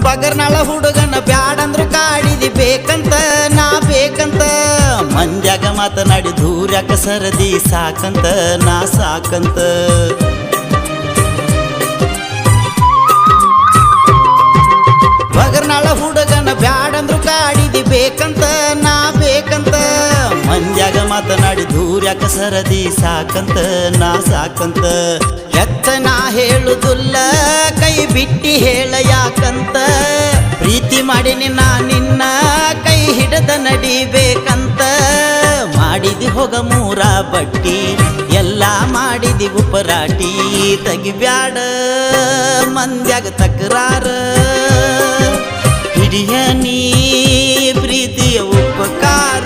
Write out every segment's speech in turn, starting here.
ಬಗರ್ನಾಳ ಹುಡುಗನ ಬ್ಯಾಡಂದ್ರು ಕಾಡಿದಿ ಬೇಕಂತ ನಾ ಬೇಕಂತ ಮಂದ್ಯಾಗ ಮಾತನಾಡಿ ದೂರ್ಯಾಕ ಸರದಿ ಸಾಕಂತ ನಾ ಸಾಕಂತ ಬಗರ್ನಾಳ ಹುಡುಗನ ಬ್ಯಾಡಂದ್ರು ಕಾಡಿದಿ ಬೇಕಂತ ನಾ ಬೇಕಂತ ಮಂದ್ಯಾಗ ಮಾತನಾಡಿ ದೂರ್ಯಾಕ ಸರದಿ ಸಾಕಂತ ನಾ ಸಾಕಂತ ಹೆತ್ತ ನಾ ಹೇಳುದಿಲ್ಲ ಕೈ ಬಿಟ್ಟಿ ಹೇಳ ಯಾಕಂತ ಪ್ರೀತಿ ಮಾಡಿನಿ ನಾ ನಿನ್ನ ಕೈ ಹಿಡದ ನಡಿಬೇಕಂತ ಮಾಡಿದಿ ಹೋಗ ಮೂರ ಬಟ್ಟಿ ಎಲ್ಲ ಮಾಡಿದಿ ಉಪರಾಟಿ ತೆಗಿಬ್ಯಾಡ ಮಂದ್ಯಾಗ ತಕರಾರ ಹಿಡಿಯ ನೀ ಪ್ರೀತಿಯ ಉಪಕಾರ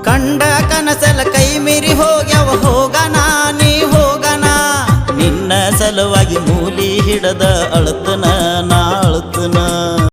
ಕಂಡ ಕನಸಲ ಕೈ ಮೀರಿ ಹೋಗ್ಯವ ಹೋಗನ ನೀ ಹೋಗನ ನಿನ್ನ ಸಲುವಾಗಿ ಮೂಲಿ ಹಿಡದ ಅಳತನ